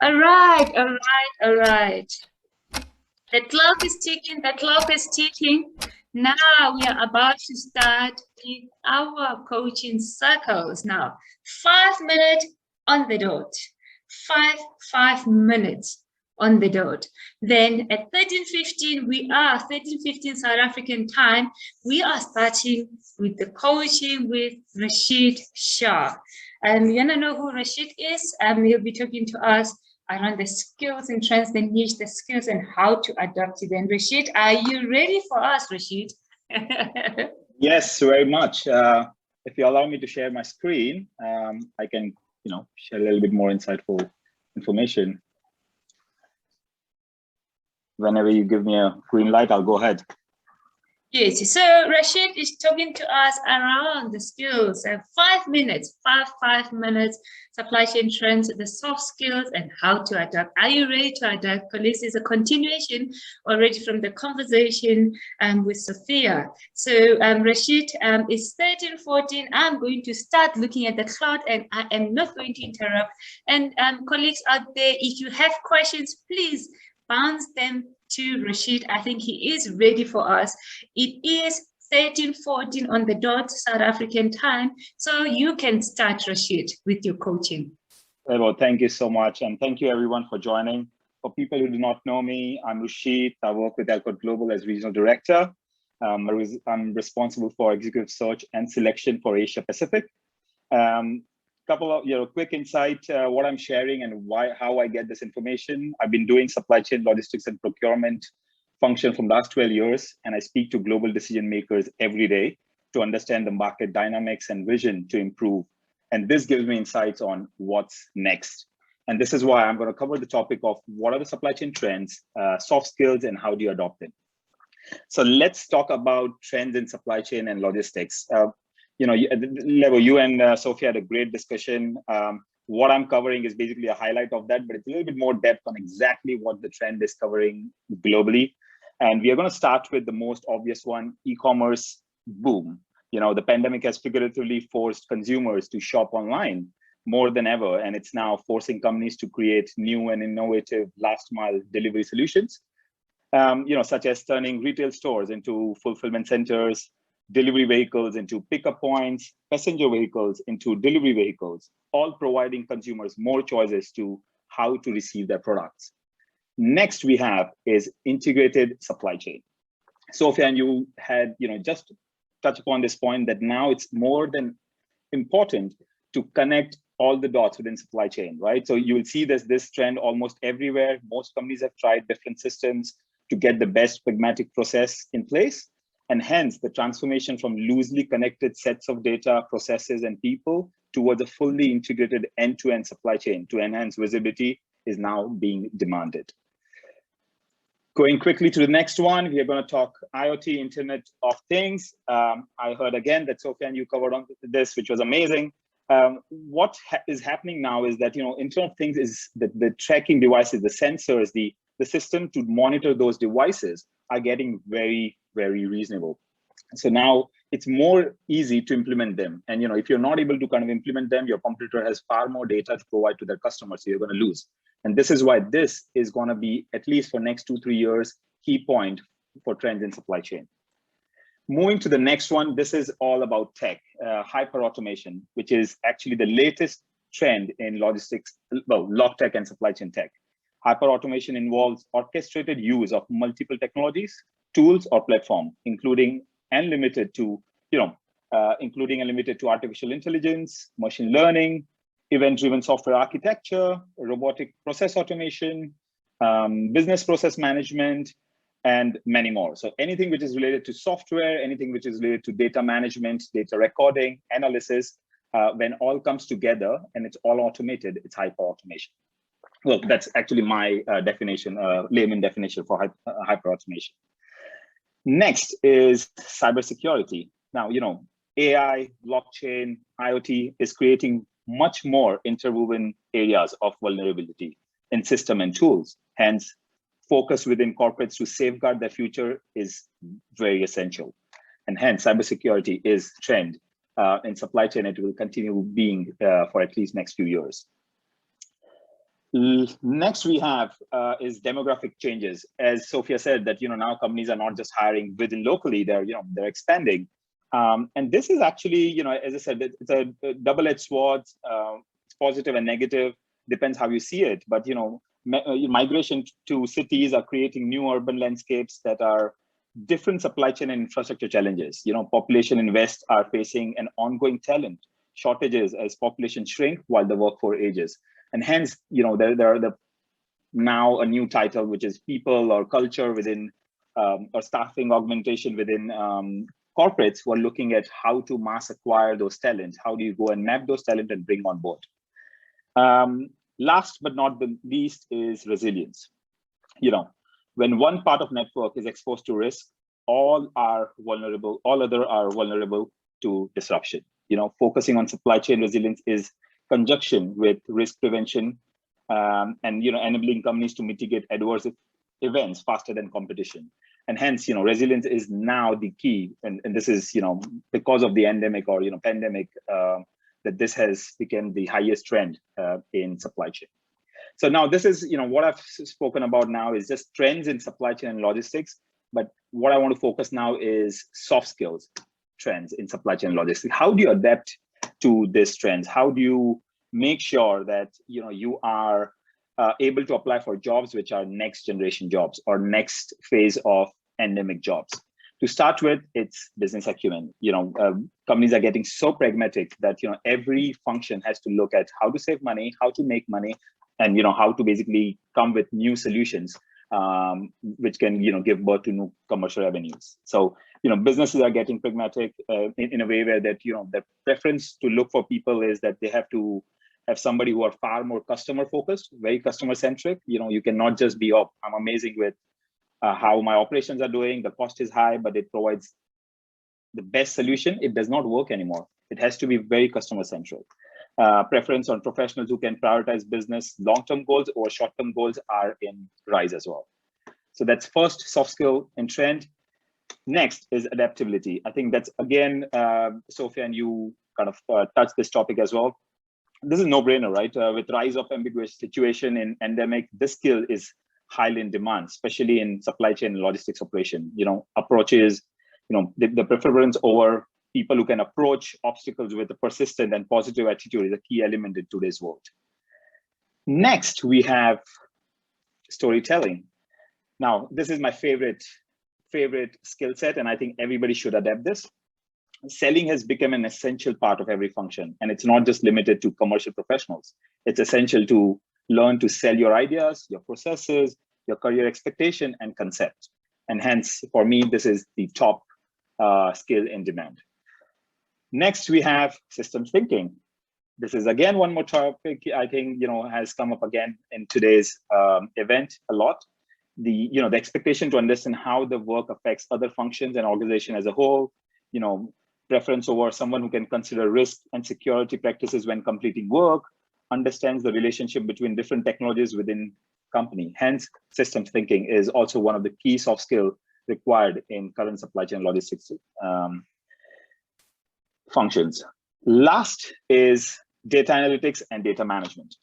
All right, all right, all right. The clock is ticking, the clock is ticking. Now we are about to start with our coaching circles. Now, 5 minutes on the dot. Five minutes on the dot. Then at 13:15 South African time, we are starting with the coaching with Rashid Shah. You wanna know who Rashid is? He'll be talking to us around the skills and trends, the niche, the skills and how to adapt to them. Rashid, are you ready for us, Rashid? Yes, very much. If you allow me to share my screen, I can, share a little bit more insightful information. Whenever you give me a green light, I'll go ahead. Yes, so Rashid is talking to us around the skills and 5 minutes, five minutes, supply chain trends, the soft skills and how to adapt. Are you ready to adapt? This is a continuation already from the conversation with Sophia. So Rashid, it's 13:14. I'm going to start looking at the clock and I am not going to interrupt. And colleagues out there, if you have questions, please bounce them to Rashid. I think he is ready for us. It is 13:14 on the dot South African time. So you can start, Rashid, with your coaching. Well, thank you so much. And thank you everyone for joining. For people who do not know me, I'm Rashid. I work with Alcott Global as Regional Director. I'm responsible for executive search and selection for Asia Pacific. Couple of quick insight, what I'm sharing and how I get this information. I've been doing supply chain logistics and procurement function from last 12 years, and I speak to global decision makers every day to understand the market dynamics and vision to improve. And this gives me insights on what's next. And this is why I'm going to cover the topic of what are the supply chain trends, soft skills, and how do you adopt them. So let's talk about trends in supply chain and logistics. Lebo, you and Sophia had a great discussion. What I'm covering is basically a highlight of that, but it's a little bit more depth on exactly what the trend is covering globally. And we are going to start with the most obvious one, e-commerce boom. The pandemic has figuratively forced consumers to shop online more than ever, and it's now forcing companies to create new and innovative last mile delivery solutions, such as turning retail stores into fulfillment centers, delivery vehicles into pickup points, passenger vehicles into delivery vehicles, all providing consumers more choices to how to receive their products. Next we have is integrated supply chain. Sophia and you had, just touch upon this point that now it's more than important to connect all the dots within supply chain, right? So you will see this trend almost everywhere. Most companies have tried different systems to get the best pragmatic process in place. And hence the transformation from loosely connected sets of data, processes, and people towards a fully integrated end-to-end supply chain to enhance visibility is now being demanded. Going quickly to the next one, we are going to talk IoT, Internet of Things. I heard again that Sophia and you covered on this, which was amazing. What is happening now is that, Internet of Things is the tracking devices, the sensors, the system to monitor those devices are getting very, very reasonable. So now it's more easy to implement them. And if you're not able to kind of implement them, your competitor has far more data to provide to their customers, so you're going to lose. And this is why this is going to be, at least for next 2-3 years, key point for trends in supply chain. Moving to the next one, this is all about tech, hyper automation, which is actually the latest trend in logistics, log tech and supply chain tech. Hyperautomation involves orchestrated use of multiple technologies, tools, or platform, including and limited to artificial intelligence, machine learning, event-driven software architecture, robotic process automation, business process management, and many more. So anything which is related to software, anything which is related to data management, data recording, analysis, when all comes together and it's all automated, it's hyperautomation. Well, that's actually my definition, layman definition for hyperautomation. Next is cybersecurity. Now, AI, blockchain, IoT is creating much more interwoven areas of vulnerability in system and tools. Hence, focus within corporates to safeguard their future is very essential. And hence, cybersecurity is trend in supply chain. It will continue being for at least next few years. Next we have is demographic changes. As Sophia said, that now companies are not just hiring within locally; they're expanding, and this is actually as I said, it's a double-edged sword. It's positive and negative, depends how you see it. But migration to cities are creating new urban landscapes that are different supply chain and infrastructure challenges. Population in West are facing an ongoing talent shortages as population shrink while the workforce ages. And hence, there are now a new title, which is people or culture within or staffing augmentation within corporates who are looking at how to mass acquire those talents. How do you go and map those talent and bring on board? Last but not the least is resilience. When one part of network is exposed to risk, all other are vulnerable to disruption. Focusing on supply chain resilience is conjunction with risk prevention and enabling companies to mitigate adverse events faster than competition. And hence, resilience is now the key. And this is, because of the endemic or pandemic, that this has become the highest trend in supply chain. So now this is, what I've spoken about now is just trends in supply chain and logistics. But what I want to focus now is soft skills trends in supply chain and logistics. How do you adapt to these trends? How do you make sure that you are able to apply for jobs which are next generation jobs or next phase of endemic jobs? To start with, it's business acumen. Companies are getting so pragmatic that every function has to look at how to save money, how to make money, and how to basically come with new solutions which can give birth to new commercial revenues. So businesses are getting pragmatic in a way where that the preference to look for people is that they have to have somebody who are far more customer focused, very customer centric. You cannot just be, oh, I'm amazing with how my operations are doing, the cost is high, but it provides the best solution. It does not work anymore. It has to be very customer centric. Preference on professionals who can prioritize business long-term goals or short-term goals are in rise as well. So that's first soft skill and trend. Next is adaptability. I think that's again, Sophia, and you kind of touched this topic as well. This is no brainer, right? With rise of ambiguous situation in endemic, this skill is highly in demand, especially in supply chain and logistics operation. Approaches, the preference over people who can approach obstacles with a persistent and positive attitude is a key element in today's world. Next, we have storytelling. Now, this is my favorite skill set, and I think everybody should adapt this. Selling has become an essential part of every function, and it's not just limited to commercial professionals. It's essential to learn to sell your ideas, your processes, your career expectation and concept. And hence, for me, this is the top skill in demand. Next, we have systems thinking. This is again one more topic I think has come up again in today's event a lot. The expectation to understand how the work affects other functions and organization as a whole. Preference over someone who can consider risk and security practices when completing work, understands the relationship between different technologies within company. Hence, systems thinking is also one of the key soft skills required in current supply chain logistics functions. Last is data analytics and data management.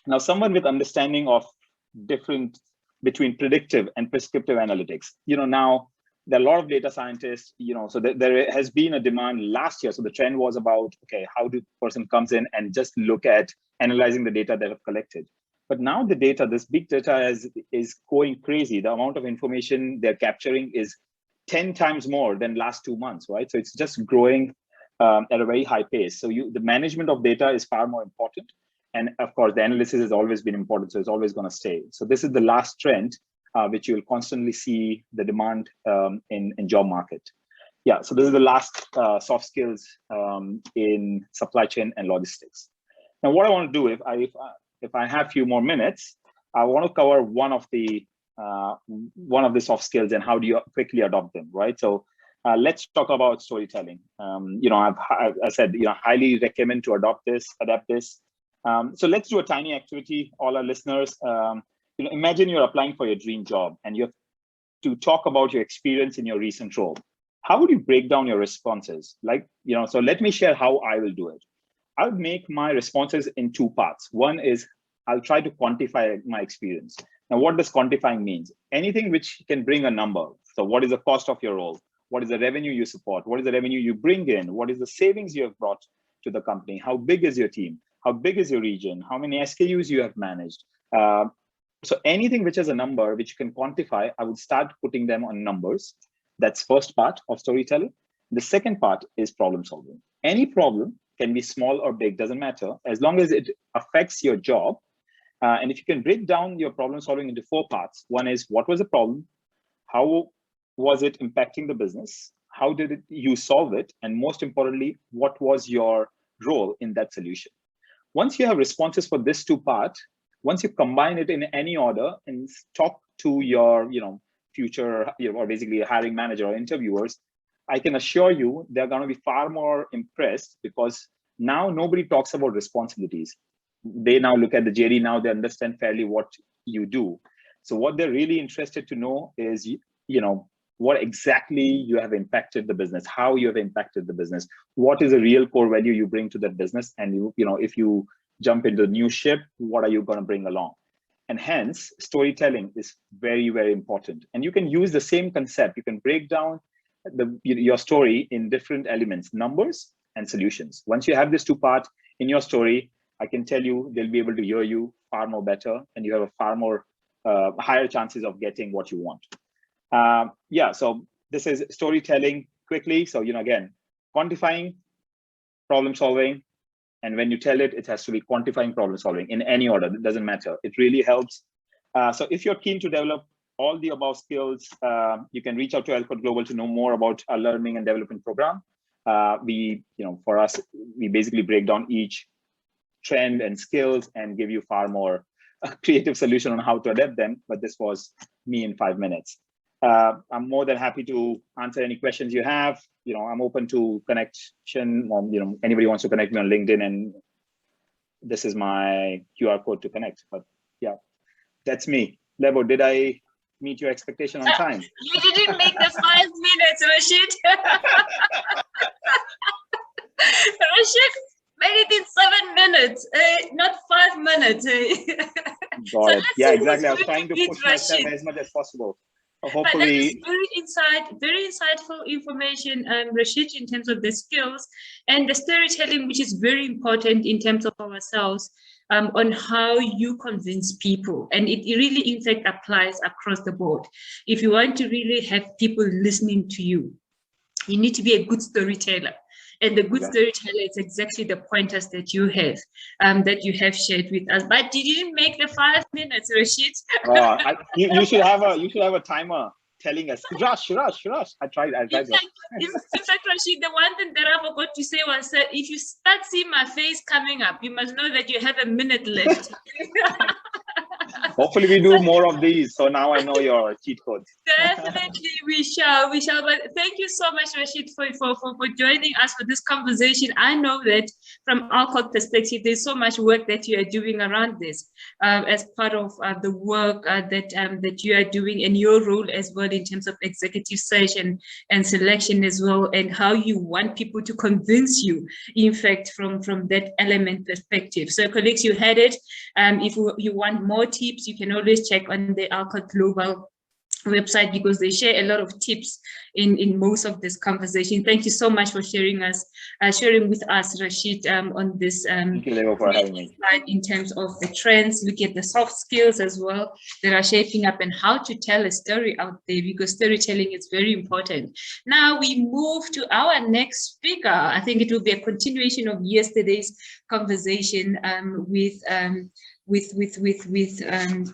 Now, someone with understanding of different between predictive and prescriptive analytics. Now there are a lot of data scientists, so there has been a demand last year. So the trend was about, okay, how do person comes in and just look at analyzing the data they have collected. But now the data, this big data is going crazy. The amount of information they're capturing is 10 times more than last 2 months, right? So it's just growing at a very high pace. So the management of data is far more important. And of course, the analysis has always been important, so it's always going to stay. So this is the last trend, which you'll constantly see the demand in job market. Yeah, so this is the last soft skills in supply chain and logistics. Now, what I want to do, if I have a few more minutes, I want to cover one of the soft skills and how do you quickly adopt them, right? So let's talk about storytelling. I said, highly recommend to adapt this. So let's do a tiny activity, all our listeners. Imagine you're applying for your dream job and you have to talk about your experience in your recent role. How would you break down your responses? So let me share how I will do it. I would make my responses in 2 parts. One is I'll try to quantify my experience. Now, what does quantifying means? Anything which can bring a number. So what is the cost of your role? What is the revenue you support? What is the revenue you bring in? What is the savings you have brought to the company? How big is your team? How big is your region? How many SKUs you have managed? So anything which has a number which you can quantify, I would start putting them on numbers. That's first part of storytelling. The second part is problem solving. Any problem can be small or big, doesn't matter, as long as it affects your job. And if you can break down your problem solving into 4 parts, one is what was the problem? How was it impacting the business? How did you solve it? And most importantly, what was your role in that solution? Once you have responses for this 2 parts, once you combine it in any order and talk to your future or basically a hiring manager or interviewers, I can assure you they're going to be far more impressed, because now nobody talks about responsibilities. They now look at the JD, now they understand fairly what you do. So what they're really interested to know is, what exactly you have impacted the business, how you have impacted the business, what is the real core value you bring to that business, and if you jump into a new ship, what are you going to bring along? And hence, storytelling is very, very important. And you can use the same concept. You can break down your story in different elements, numbers and solutions. Once you have this 2 parts in your story, I can tell you they'll be able to hear you far more better, and you have a far more higher chances of getting what you want. So this is storytelling quickly. So, again, quantifying, problem solving, and when you tell it, it has to be quantifying, problem solving in any order. It doesn't matter. It really helps. So if you're keen to develop all the above skills, you can reach out to Elcott Global to know more about our learning and development program. For us, we basically break down each trend and skills and give you far more creative solution on how to adapt them. But this was me in 5 minutes. I'm more than happy to answer any questions you have. I'm open to connection. Anybody wants to connect me on LinkedIn, and this is my QR code to connect. But yeah, that's me. Lebo, did I meet your expectation on time? You didn't make the 5 minutes, Rashid. Rashid made it in 7 minutes, not 5 minutes. Got it. Yeah, exactly. I was trying to push myself as much as possible. Hopefully, very insightful information, Rashid, in terms of the skills and the storytelling, which is very important in terms of ourselves, on how you convince people. And it really, in fact, applies across the board. If you want to really have people listening to you, you need to be a good storyteller. And the good storyteller is exactly the pointers that you have shared with us. But you didn't make the 5 minutes, Rashid. You should have a timer telling us, rush. I tried. In fact, Rashid, the one thing that I forgot to say was that if you start seeing my face coming up, you must know that you have a minute left. Hopefully we do more of these. So now I know your cheat codes. Definitely we shall. But thank you so much, Rashid, for joining us for this conversation. I know that from Elcott perspective, there's so much work that you are doing around this as part of the work that you are doing, and your role as well in terms of executive search and selection as well, and how you want people to convince you, in fact, from that element perspective. So colleagues, you had it. If you want more tips, you can always check on the Elcott Global website, because they share a lot of tips in most of this conversation. Thank you so much for sharing with us, Rashid, on this Thank you, Lebo, for having me. In terms of the trends, look at the soft skills as well that are shaping up, and how to tell a story out there, because storytelling is very important. Now we move to our next speaker. I think it will be a continuation of yesterday's conversation with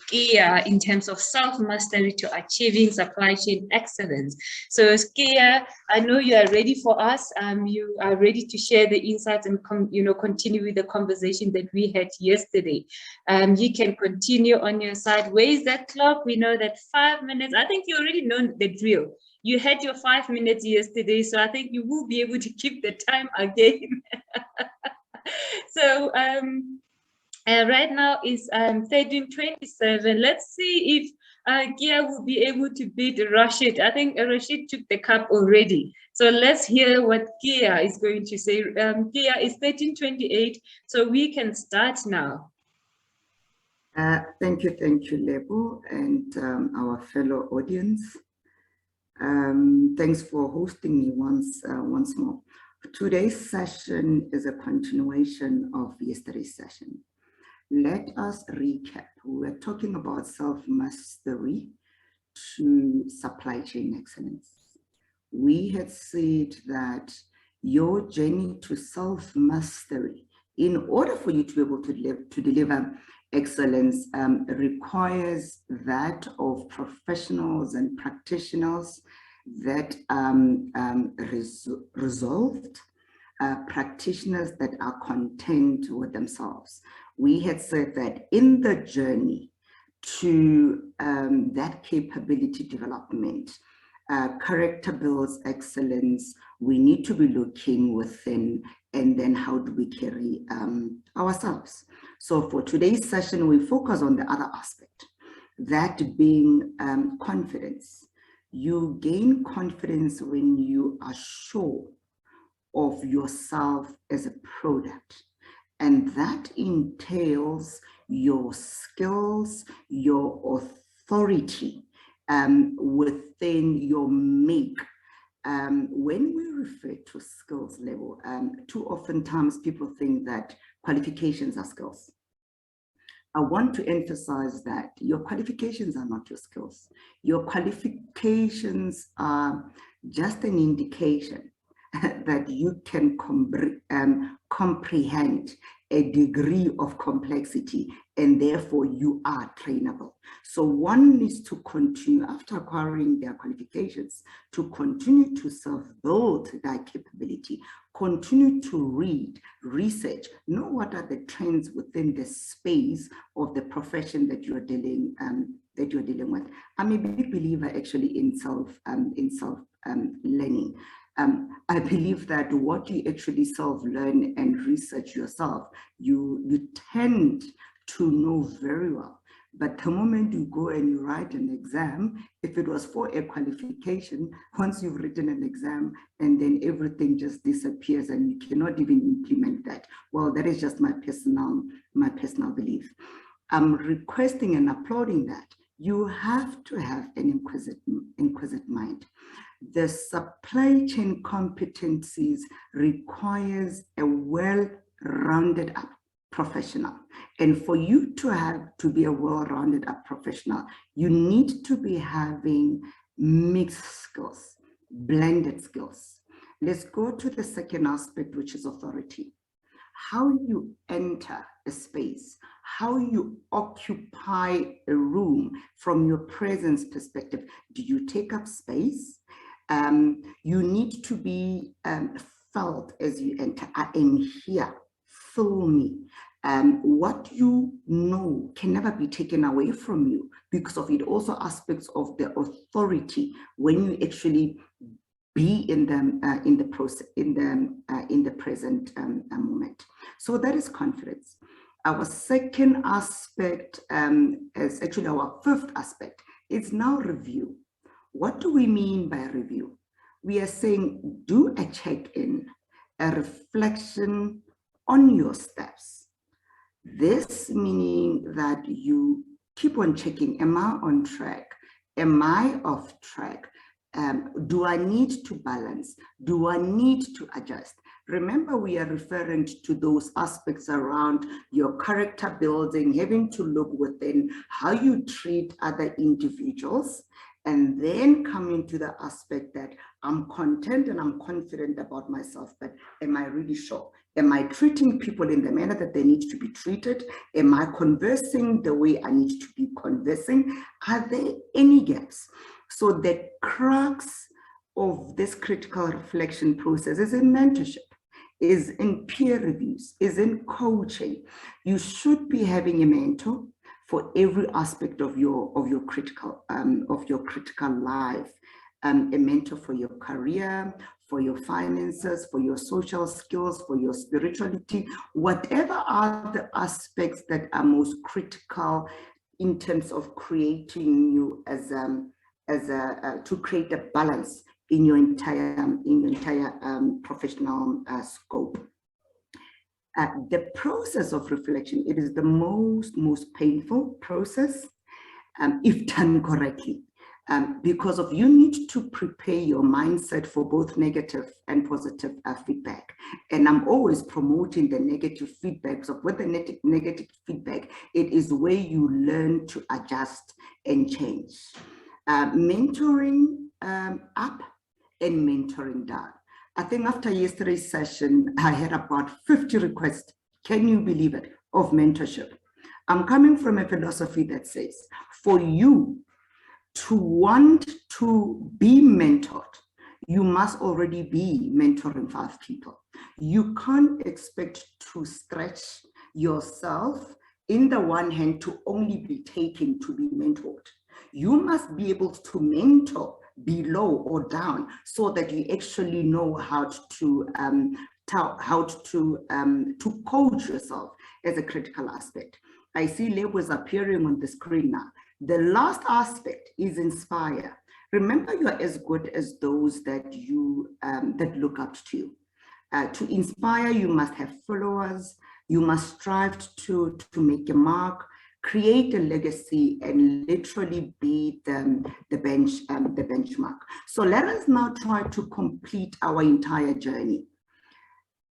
Kia in terms of self-mastery to achieving supply chain excellence. So Kia, I know you are ready for us. You are ready to share the insights and continue with the conversation that we had yesterday. You can continue on your side. Where is that clock? We know that 5 minutes. I think you already know the drill. You had your 5 minutes yesterday, so I think you will be able to keep the time again. So right now is 13:27. Let's see if Kia will be able to beat Rashid. I think Rashid took the cup already. So let's hear what Kia is going to say. Kia is 13:28, so we can start now. Thank you, Lebo, and our fellow audience. Thanks for hosting me once more. Today's session is a continuation of yesterday's session. Let us recap. We were talking about self-mastery to supply chain excellence. We had said that your journey to self-mastery, in order for you to be able to deliver excellence, requires that of professionals and practitioners that resolved, practitioners that are content with themselves. We had said that in the journey to that capability development, character builds excellence, we need to be looking within, and then how do we carry ourselves. So for today's session, we focus on the other aspect, that being confidence. You gain confidence when you are sure of yourself as a product. And that entails your skills, your authority within your make. When we refer to skills level, too often times people think that qualifications are skills. I want to emphasize that your qualifications are not your skills. Your qualifications are just an indication that you can comprehend a degree of complexity, and therefore you are trainable. So one needs to continue, after acquiring their qualifications, to continue to self-build that capability, continue to read, research, know what are the trends within the space of the profession that you're dealing with. I'm a big believer actually in learning. I believe that what you actually self-learn and research yourself, you tend to know very well. But the moment you go and you write an exam, if it was for a qualification, once you've written an exam and then everything just disappears and you cannot even implement that. Well, that is just my personal belief. I'm requesting and applauding that. You have to have an inquisitive mind. The supply chain competencies requires a well-rounded up professional. And for you to be a well-rounded up professional, you need to be having mixed skills, blended skills. Let's go to the second aspect, which is authority. How you enter a space, how you occupy a room from your presence perspective. Do you take up space? You need to be felt as you enter. I am here, fill me. What you know can never be taken away from you, because of it also aspects of the authority when you actually be in the present moment. So that is confidence. Our second aspect is actually our fifth aspect. It's now review. What do we mean by review? We are saying do a check-in, a reflection on your steps. This meaning that you keep on checking, am I on track? Am I off track? Do I need to balance? Do I need to adjust? Remember, we are referring to those aspects around your character building, having to look within how you treat other individuals, and then coming to the aspect that I'm content and I'm confident about myself, but am I really sure? Am I treating people in the manner that they need to be treated? Am I conversing the way I need to be conversing? Are there any gaps? So the crux of this critical reflection process is in mentorship, is in peer reviews, is in coaching. You should be having a mentor for every aspect of your critical life. A mentor for your career, for your finances, for your social skills, for your spirituality, whatever are the aspects that are most critical in terms of creating you to create a balance in your entire professional scope. The process of reflection, it is the most painful process if done correctly. Because of you need to prepare your mindset for both negative and positive feedback. And I'm always promoting the negative feedback. So with the negative feedback, it is where you learn to adjust and change. Mentoring up and mentoring down. I think after yesterday's session, I had about 50 requests, can you believe it, of mentorship. I'm coming from a philosophy that says, for you to want to be mentored, you must already be mentoring 5 people. You can't expect to stretch yourself in the one hand to only be taken to be mentored. You must be able to mentor below or down so that you actually know how to coach yourself as a critical aspect. I see labels appearing on the screen now. The last aspect is inspire. Remember, you are as good as those that you that look up to you. To inspire, you must have followers. You must strive to make a mark, create a legacy, and literally be the benchmark. So let us now try to complete our entire journey.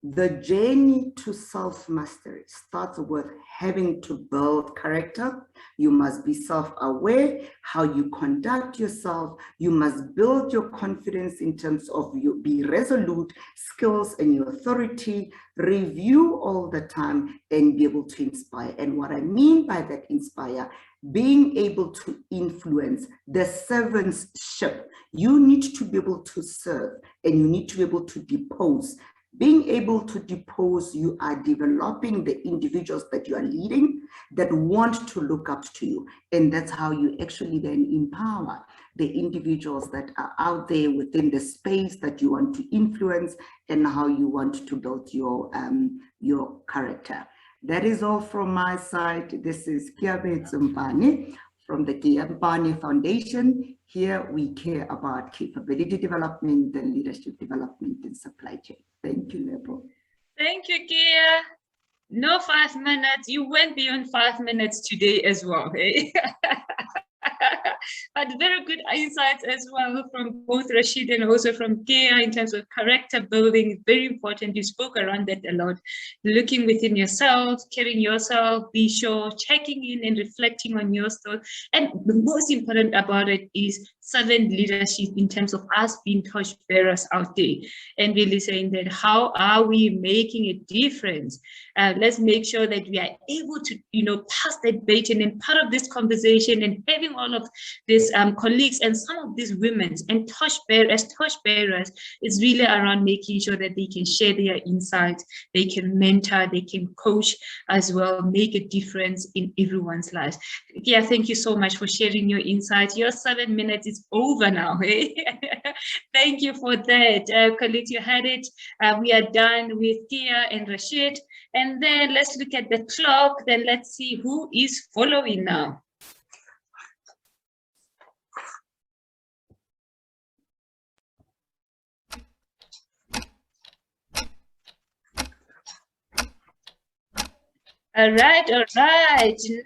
The journey to self-mastery starts with having to build character. You must be self-aware how you conduct yourself. You must build your confidence in terms of you be resolute, skills and your authority, review all the time, and be able to inspire. And what I mean by that inspire, being able to influence the servant's ship. You need to be able to serve and you need to be able to depose. Being able to depose, you are developing the individuals that you are leading that want to look up to you. And that's how you actually then empower the individuals that are out there within the space that you want to influence and how you want to build your character. That is all from my side. This is Kiabe Tsumpane from the Kia Mpane Foundation. Here we care about capability development and leadership development in supply chain. Thank you, Lebo. Thank you, Kia. No 5 minutes. You went beyond 5 minutes today as well. Eh? But very good insights as well from both Rashid and also from Kia in terms of character building. It's very important. You spoke around that a lot. Looking within yourself, caring yourself, be sure, checking in and reflecting on your thoughts. And the most important about it is servant leadership in terms of us being torch bearers out there and really saying that how are we making a difference? Let's make sure that we are able to, pass that baton and part of this conversation and having all of these colleagues and some of these women and torch bearers is really around making sure that they can share their insights, they can mentor, they can coach as well, make a difference in everyone's lives. Yeah, thank you so much for sharing your insights. Your 7 minutes is over now. Eh? Thank you for that. Colleagues, you had it. We are done with Kia and Rashid. And then let's look at the clock. Then let's see who is following now. All right.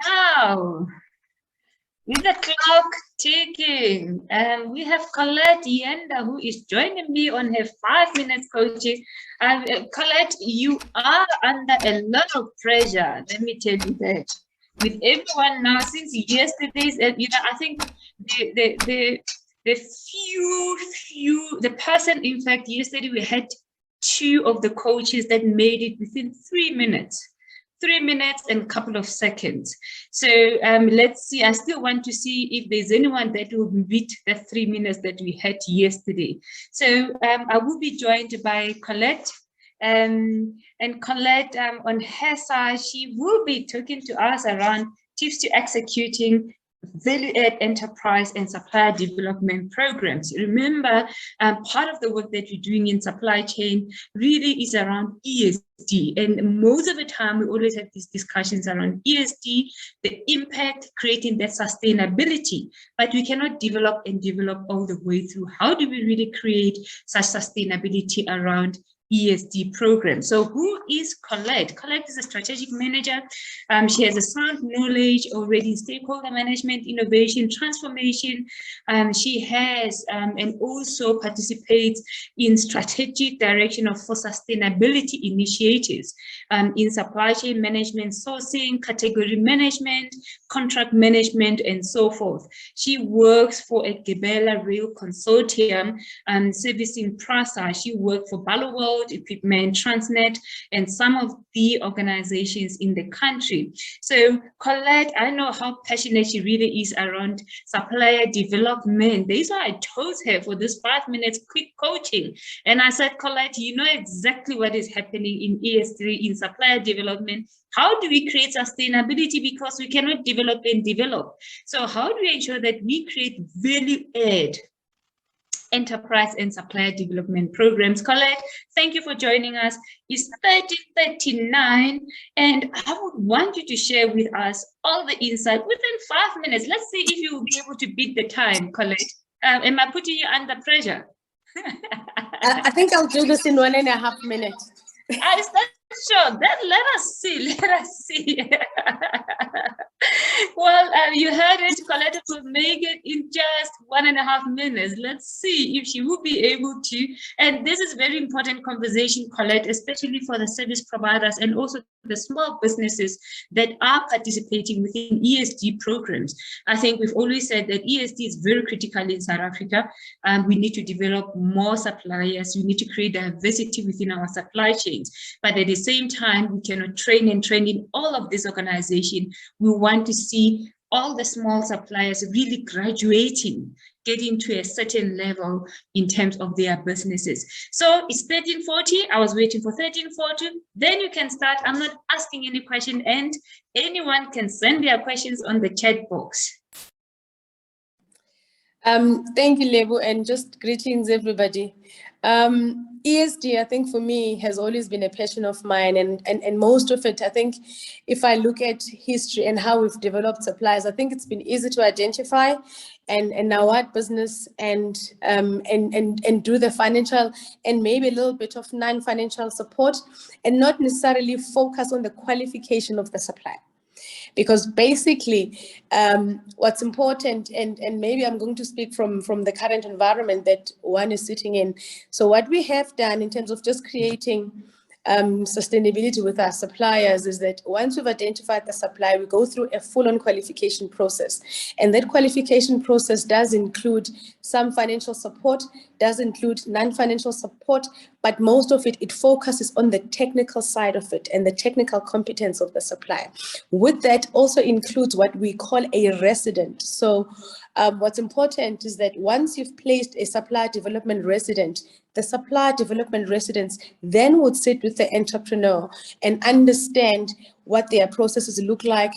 Now, with the clock ticking, we have Colette Yenda, who is joining me on her 5 minutes coaching. Colette, you are under a lot of pressure. Let me tell you that. With everyone now, since yesterday's, I think the person, in fact, yesterday we had 2 of the coaches that made it within 3 minutes. 3 minutes and a couple of seconds. So let's see. I still want to see if there's anyone that will beat the 3 minutes that we had yesterday. So I will be joined by Colette. And Colette, on her side, she will be talking to us around tips to executing value-add enterprise and supplier development programs. Remember, part of the work that we're doing in supply chain really is around ESG. And most of the time, we always have these discussions around ESG, the impact, creating that sustainability. But we cannot develop all the way through. How do we really create such sustainability around ESD program. So who is Colette? Colette is a strategic manager. She has a sound knowledge already in stakeholder management, innovation, transformation. She has and also participates in strategic direction for sustainability initiatives in supply chain management, sourcing, category management, contract management, and so forth. She works for a Gibela Rail Consortium servicing PRASA. She worked for Barloworld, Equipment, Transnet, and some of the organizations in the country. So Colette, I know how passionate she really is around supplier development. This is why I chose her for this 5 minutes quick coaching. And I said, Colette, you know exactly what is happening in ES3 in supplier development. How do we create sustainability? Because we cannot develop and develop. So how do we ensure that we create value add enterprise and supplier development programs? Colette, thank you for joining us. It's 13:39, and I would want you to share with us all the insight within 5 minutes. Let's see if you will be able to beat the time, Colette. Am I putting you under pressure? I think I'll do this in 1.5 minutes. Sure, then let us see. Well, you heard it. Colette will make it in just 1.5 minutes. Let's see if she will be able to. And this is very important conversation, Colette, especially for the service providers and also the small businesses that are participating within ESG programs. I think we've always said that ESG is very critical in South Africa. We need to develop more suppliers. We need to create diversity within our supply chains. But at the same time, we cannot train in all of this organization. We want to see all the small suppliers really graduating, getting to a certain level in terms of their businesses. So it's 13:40. I was waiting for 13:40. Then you can start. I'm not asking any question, and anyone can send their questions on the chat box. Thank you, Lebo, and just greetings, everybody. ESG, I think for me, has always been a passion of mine, and most of it, I think, if I look at history and how we've developed suppliers, I think it's been easy to identify and now what business and do the financial and maybe a little bit of non-financial support, and not necessarily focus on the qualification of the supplier. Because basically, what's important, and maybe I'm going to speak from the current environment that one is sitting in. So what we have done in terms of just creating sustainability with our suppliers is that once we've identified the supplier, we go through a full-on qualification process. And that qualification process does include some financial support, does include non-financial support, but most of it focuses on the technical side of it and the technical competence of the supplier. With that also includes what we call a resident. So what's important is that once you've placed a supplier development resident, the supplier development residents then would sit with the entrepreneur and understand what their processes look like,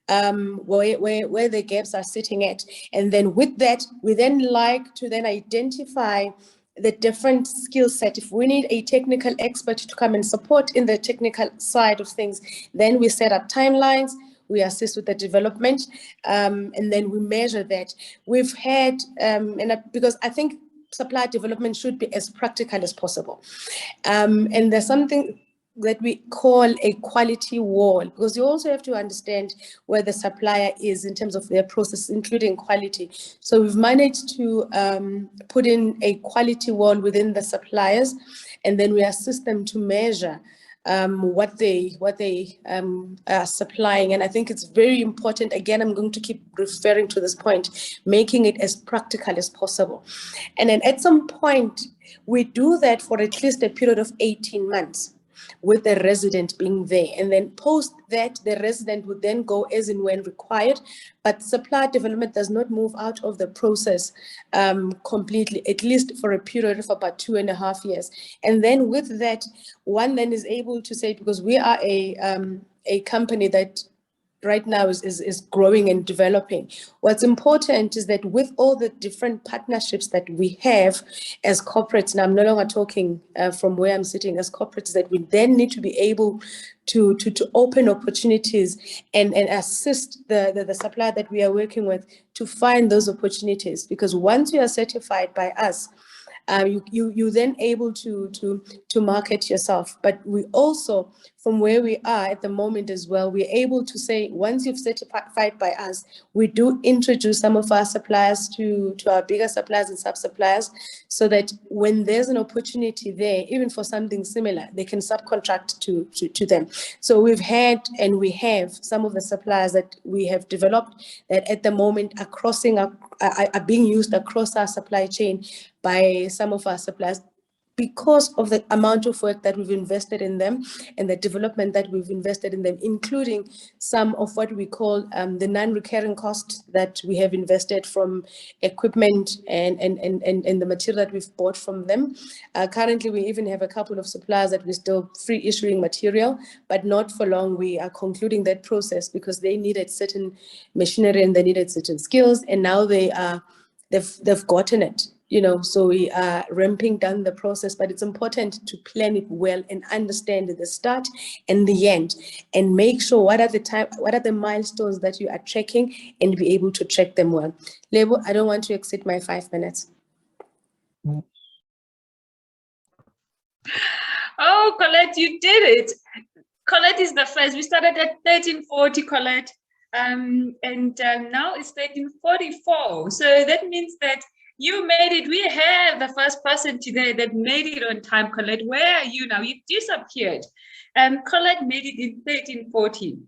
where the gaps are sitting at. And then with that, we then like to then identify the different skill set. If we need a technical expert to come and support in the technical side of things, then we set up timelines, we assist with the development, and then we measure that. We've had, because I think supply development should be as practical as possible. And there's something that we call a quality wall, because you also have to understand where the supplier is in terms of their process, including quality. So we've managed to put in a quality wall within the suppliers, and then we assist them to measure what they are supplying. And I think it's very important. Again, I'm going to keep referring to this point, making it as practical as possible. And then at some point, we do that for at least a period of 18 months. With the resident being there. And then post that, the resident would then go as and when required, but supply development does not move out of the process completely, at least for a period of about 2.5 years. And then with that, one then is able to say, because we are a company that right now is growing and developing. What's important is that with all the different partnerships that we have as corporates, and I'm no longer talking from where I'm sitting as corporates, that we then need to be able to open opportunities and assist the supplier that we are working with to find those opportunities. Because once you are certified by us, you then able to market yourself. But we also, from where we are at the moment as well, we're able to say, once you've certified by us, we do introduce some of our suppliers to our bigger suppliers and sub-suppliers, so that when there's an opportunity there, even for something similar, they can subcontract to them. So we've had, and we have, some of the suppliers that we have developed that at the moment are being used across our supply chain by some of our suppliers, because of the amount of work that we've invested in them and the development that we've invested in them, including some of what we call the non-recurring costs that we have invested from equipment and the material that we've bought from them. Currently, we even have a couple of suppliers that we're still free issuing material, but not for long. We are concluding that process because they needed certain machinery and they needed certain skills, and now they've gotten it. So we are ramping down the process, but it's important to plan it well and understand the start and the end, and make sure what are the milestones that you are tracking, and be able to track them well. Lebo, I don't want to exceed my 5 minutes. Oh, Colette, you did it. Colette is the first. We started at 1340, Colette, and now it's 1344. So that means that you made it. We have the first person today that made it on time. Colette, where are you now? You disappeared. Colette made it in 1340.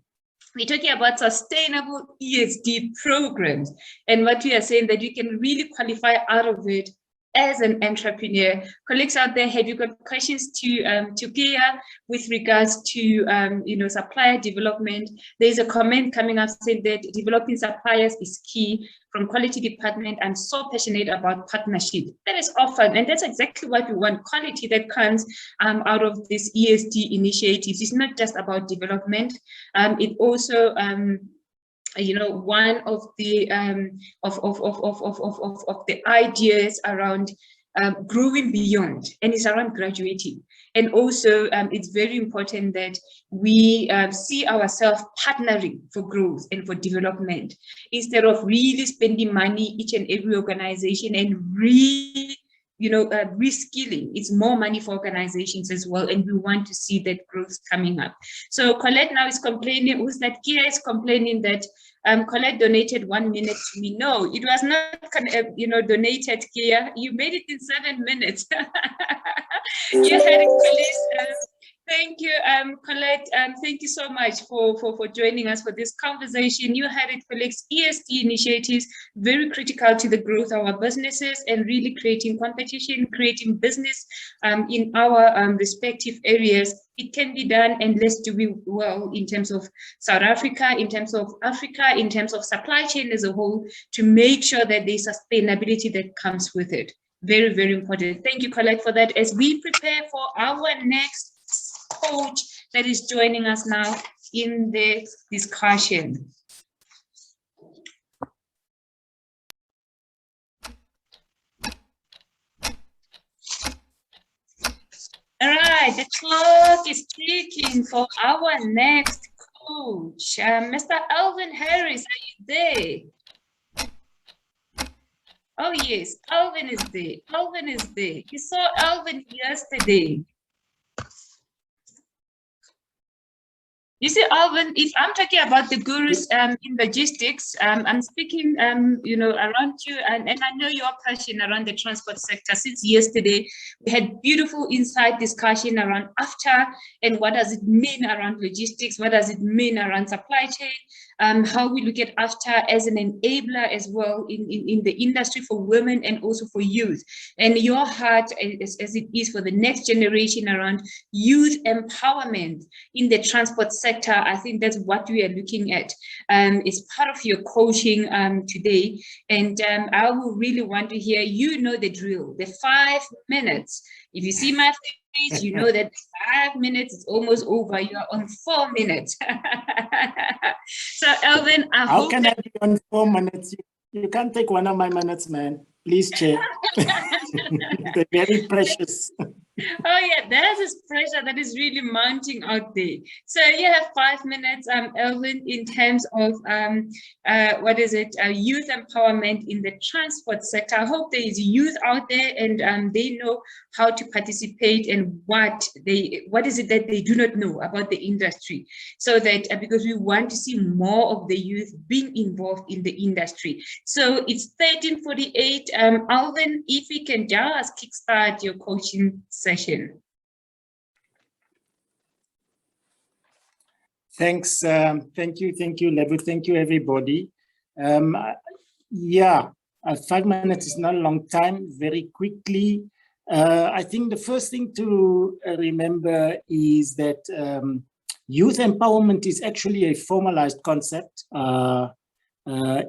We're talking about sustainable ESD programs, and what we are saying that you can really qualify out of it as an entrepreneur. Colleagues out there, have you got questions to Kia with regards to supplier development? There's a comment coming up saying that developing suppliers is key. From quality department, I'm so passionate about partnership. That is often, and that's exactly what we want, quality that comes out of this ESD initiatives. It's not just about development. It also one of the of the ideas around growing beyond, and it's around graduating. And also it's very important that we see ourselves partnering for growth and for development, instead of really spending money each and every organization and reskilling. It's more money for organizations as well, and we want to see that growth coming up. So Colette now is complaining, who's that? Kia is complaining that Colette donated 1 minute to me. No, it was not donated, Kia. You made it in 7 minutes. You had it, Colette. Thank you, Colette. Thank you so much for joining us for this conversation. You had it, colleagues. ESD initiatives, very critical to the growth of our businesses and really creating competition, creating business in our respective areas. It can be done, and let's do it well in terms of South Africa, in terms of Africa, in terms of supply chain as a whole, to make sure that there's sustainability that comes with it. Very, very important. Thank you, Colette, for that. As we prepare for our next coach that is joining us now in the discussion. All right, the clock is ticking for our next coach. Mr. Alvin Harris, are you there? Oh yes, Alvin is there. Alvin is there. You saw Alvin yesterday. You see, Alvin, if I'm talking about the gurus in logistics, I'm speaking, around you, and I know your passion around the transport sector. Since yesterday, we had beautiful insight discussion around AFTA and what does it mean around logistics, what does it mean around supply chain, how we look at AFTA as an enabler as well in the industry for women and also for youth. And your heart, as it is for the next generation around youth empowerment in the transport sector, I think that's what we are looking at. It's part of your coaching today. And I will really want to hear, the drill, the 5 minutes. If you see my face, you know that 5 minutes is almost over. You are on 4 minutes. So Alvin, how can I be on 4 minutes? You can't take one of my minutes, man. Please, Chair. They're very precious. Oh yeah, there's this pressure that is really mounting out there. So you have 5 minutes, Elvin, in terms of youth empowerment in the transport sector. I hope there is youth out there and they know how to participate and what is it that they do not know about the industry. So that because we want to see more of the youth being involved in the industry. So it's 13:48. Alvin, if we can just kickstart your coaching session. Thanks. Thank you, Lebu. Thank you, everybody. Yeah, 5 minutes is not a long time. Very quickly, I think the first thing to remember is that youth empowerment is actually a formalized concept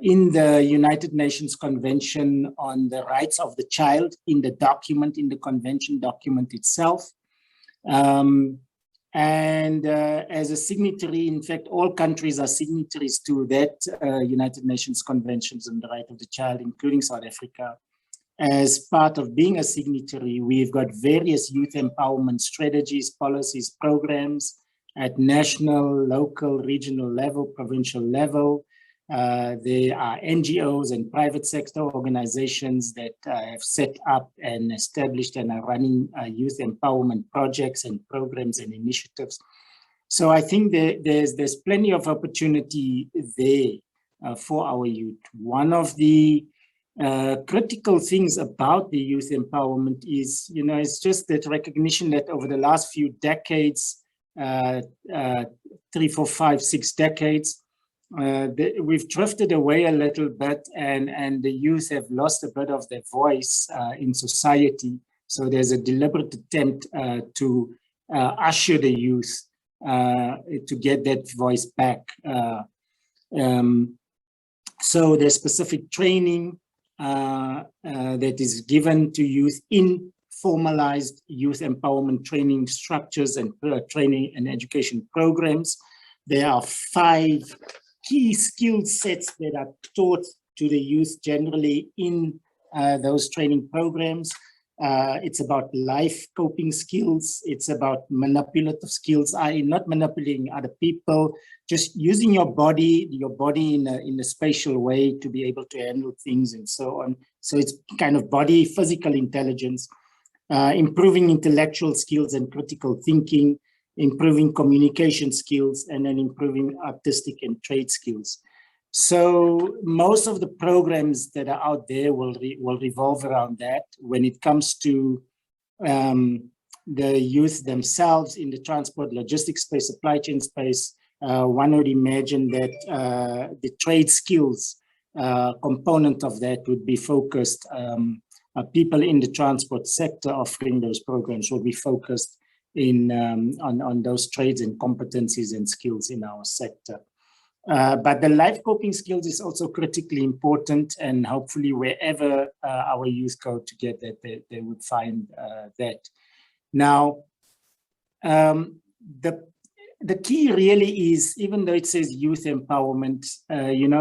in the United Nations Convention on the Rights of the Child, in the document, in the convention document itself. As a signatory, in fact, all countries are signatories to that United Nations Conventions on the Right of the Child, including South Africa. As part of being a signatory, we've got various youth empowerment strategies, policies, programs at national, local, regional level, provincial level. There are NGOs and private sector organizations that have set up and established and are running youth empowerment projects and programs and initiatives. So I think there's plenty of opportunity there for our youth. One of the critical things about the youth empowerment is, it's just that recognition that over the last few decades, 3, 4, 5, 6 decades, we've drifted away a little bit and the youth have lost a bit of their voice in society. So there's a deliberate attempt to usher the youth to get that voice back. So there's specific training that is given to youth in formalized youth empowerment training structures and training and education programs. There are 5 key skill sets that are taught to the youth generally in those training programs. It's about life coping skills. It's about manipulative skills, i.e. not manipulating other people, just using your body in a spatial way to be able to handle things and so on. So it's kind of body, physical intelligence, improving intellectual skills and critical thinking, improving communication skills, and then improving artistic and trade skills. So most of the programs that are out there will revolve around that. When it comes to the youth themselves in the transport, logistics space, supply chain space, one would imagine that the trade skills component of that would be focused. People in the transport sector offering those programs will be focused on those trades and competencies and skills in our sector. But the life coping skills is also critically important, and hopefully wherever our youth go to get that, they would find that. Now, the key really is, even though it says youth empowerment,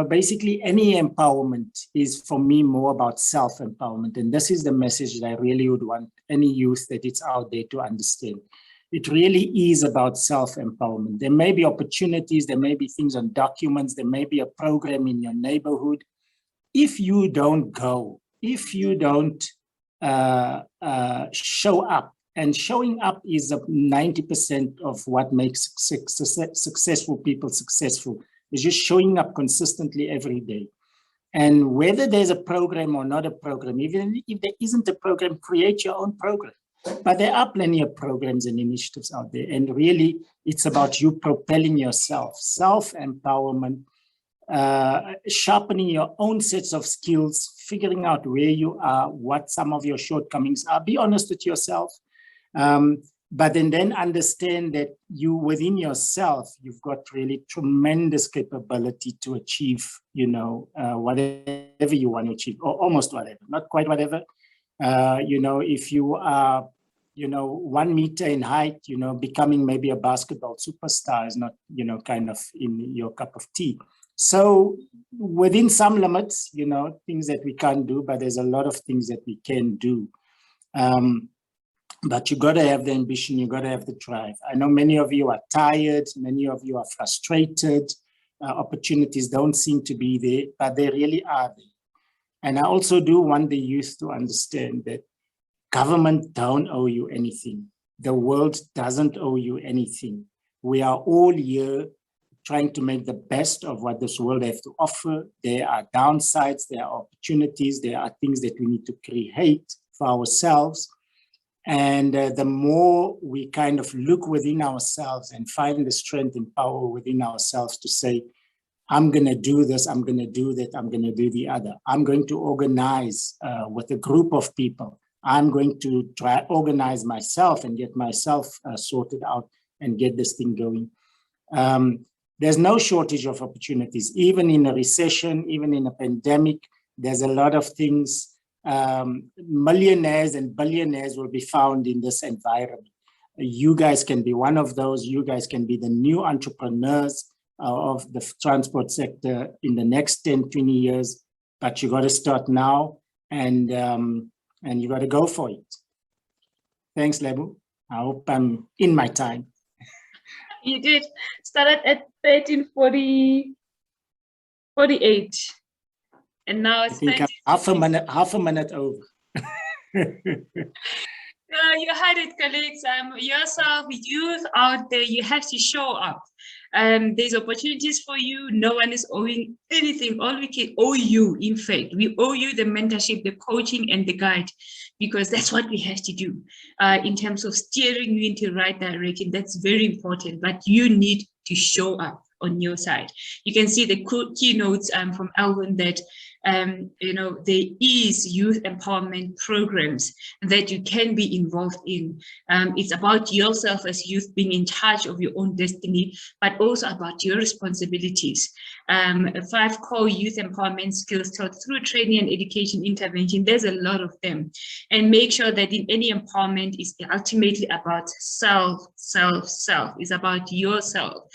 basically any empowerment is for me more about self-empowerment. And this is the message that I really would want any youth that it's out there to understand. It really is about self-empowerment. There may be opportunities, there may be things on documents, there may be a program in your neighborhood. If you don't go, if you don't show up, and showing up is 90% of what makes successful people successful, is just showing up consistently every day. And whether there's a program or not a program, even if there isn't a program, create your own program. But there are plenty of programs and initiatives out there. And really, it's about you propelling yourself, self-empowerment, sharpening your own sets of skills, figuring out where you are, what some of your shortcomings are. Be honest with yourself. But then understand that you, within yourself, you've got really tremendous capability to achieve, whatever you want to achieve, or almost whatever, not quite whatever. If you are, 1 meter in height, becoming maybe a basketball superstar is not, kind of in your cup of tea. So within some limits, things that we can't do, but there's a lot of things that we can do. But you got to have the ambition, you got to have the drive. I know many of you are tired, many of you are frustrated, opportunities don't seem to be there, but they really are there. And I also do want the youth to understand that government don't owe you anything. The world doesn't owe you anything. We are all here trying to make the best of what this world has to offer. There are downsides, there are opportunities, there are things that we need to create for ourselves. And the more we kind of look within ourselves and find the strength and power within ourselves to say, I'm going to do this, I'm going to do that, I'm going to do the other. I'm going to organize with a group of people. I'm going to try organize myself and get myself sorted out and get this thing going. There's no shortage of opportunities, even in a recession, even in a pandemic. There's a lot of things. Millionaires and billionaires will be found in this environment. You guys can be one of those. You guys can be the new entrepreneurs of the transport sector in the next 10, 20 years, but you got to start now and you got to go for it. Thanks, Lebo. I hope I'm in my time. You did. Started at 13:48. And now it's I think I'm half a minute over. You had it, colleagues. Yourself, youth out there, you have to show up. There's opportunities for you. No one is owing anything. All we can owe you, in fact, we owe you the mentorship, the coaching, and the guide, because that's what we have to do in terms of steering you into the right direction. That's very important, but you need to show up on your side. You can see the keynotes from Alvin that there is youth empowerment programs that you can be involved in. It's about yourself as youth being in charge of your own destiny, but also about your responsibilities. 5 core youth empowerment skills taught through training and education intervention. There's a lot of them. And make sure that in any empowerment is ultimately about self. It's about yourself.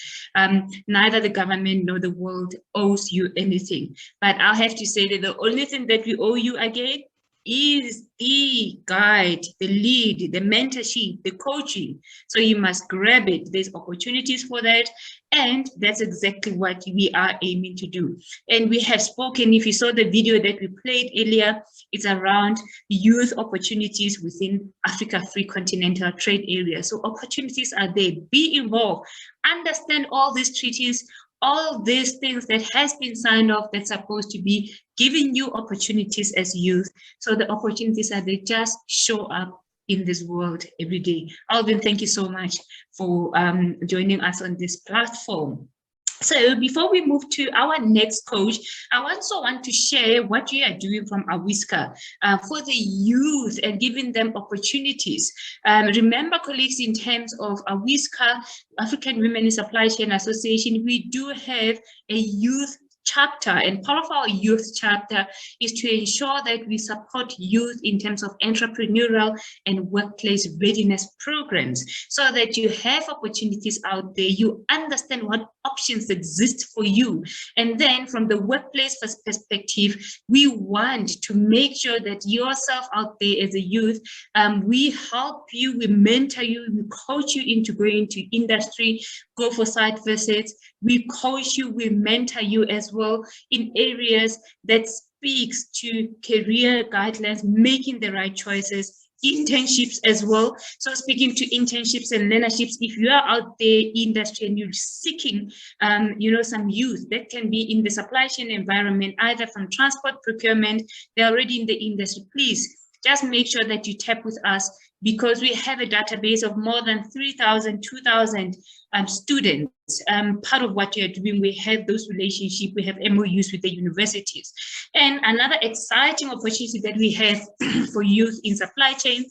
Neither the government nor the world owes you anything. But I'll have to say that the only thing that we owe you again is the guide, the lead, the mentorship, the coaching. So you must grab it. There's opportunities for that. And that's exactly what we are aiming to do. And we have spoken, if you saw the video that we played earlier, it's around youth opportunities within Africa Free Continental Trade Area. So opportunities are there. Be involved. Understand all these treaties, all these things that has been signed off that's supposed to be giving you opportunities as youth. So the opportunities are they just show up in this world every day. Alvin, thank you so much for joining us on this platform. So before we move to our next coach, I also want to share what we are doing from AWISCA for the youth and giving them opportunities. Remember, colleagues, in terms of AWISCA, African Women in Supply Chain Association, we do have a youth chapter, and part of our youth chapter is to ensure that we support youth in terms of entrepreneurial and workplace readiness programs, so that you have opportunities out there, you understand what options exist for you. And then from the workplace perspective, we want to make sure that yourself out there as a youth, we help you, we mentor you, we coach you into going to industry, go for site visits, we coach you, we mentor you as well in areas that speaks to career guidelines, making the right choices, internships as well. So speaking to internships and learnerships, if you are out there in industry and you're seeking, some youth that can be in the supply chain environment, either from transport procurement, they're already in the industry, please just make sure that you tap with us, because we have a database of more than 3,000, 2,000 students. Part of what you're doing, we have those relationships, we have MOUs with the universities. And another exciting opportunity that we have for youth in supply chain,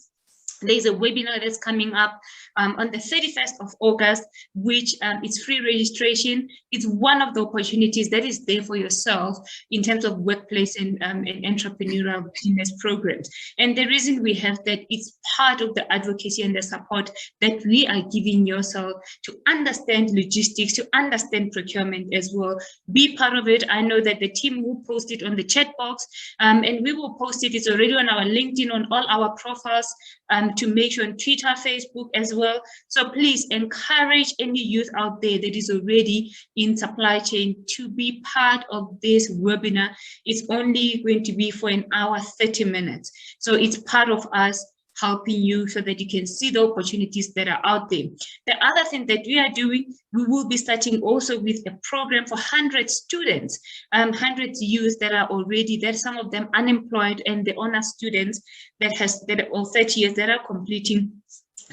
there's a webinar that's coming up on the 31st of August, which is free registration. It's one of the opportunities that is there for yourself in terms of workplace and entrepreneurial business programs. And the reason we have that, it's part of the advocacy and the support that we are giving yourself to understand logistics, to understand procurement as well. Be part of it. I know that the team will post it on the chat box, and we will post it. It's already on our LinkedIn, on all our profiles, to make sure on Twitter, Facebook as well. So please encourage any youth out there that is already in supply chain to be part of this webinar. It's only going to be for an hour, 30 minutes. So it's part of us helping you so that you can see the opportunities that are out there. The other thing that we are doing, we will be starting also with a program for 100 students, 100 youth that are already there, some of them unemployed, and the honor students that are all 30 years that are completing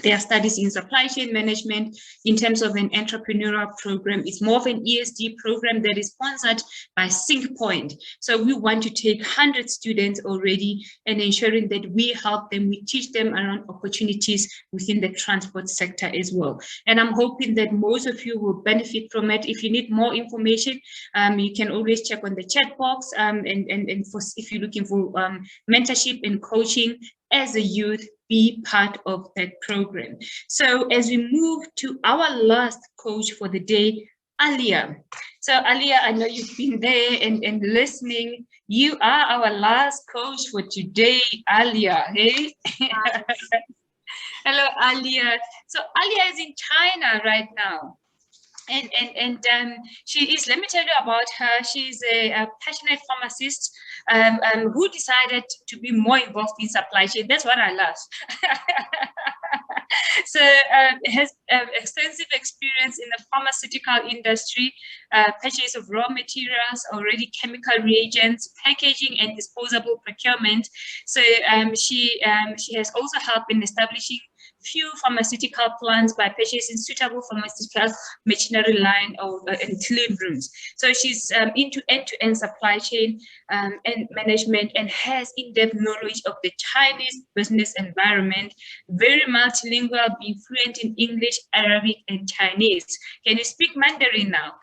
their studies in supply chain management in terms of an entrepreneurial program. It's more of an ESG program that is sponsored by SyncPoint. So we want to take 100 students already and ensuring that we help them, we teach them around opportunities within the transport sector as well. And I'm hoping that most of you will benefit from it. If you need more information, you can always check on the chat box, and if you're looking for mentorship and coaching as a youth, be part of that program. So as we move to our last coach for the day, Alia. So Alia, I know you've been there and listening. You are our last coach for today, Alia. Hey? Hello, Alia. So Alia is in China right now. And she is, let me tell you about her. She's a passionate pharmacist who decided to be more involved in supply chain. That's what I love. So has extensive experience in the pharmaceutical industry, purchase of raw materials, already chemical reagents, packaging and disposable procurement. So she has also helped in establishing few pharmaceutical plants by purchasing suitable pharmaceutical machinery line and clean rooms. So she's into end-to-end supply chain and management, and has in-depth knowledge of the Chinese business environment, very multilingual, being fluent in English, Arabic, and Chinese. Can you speak Mandarin now?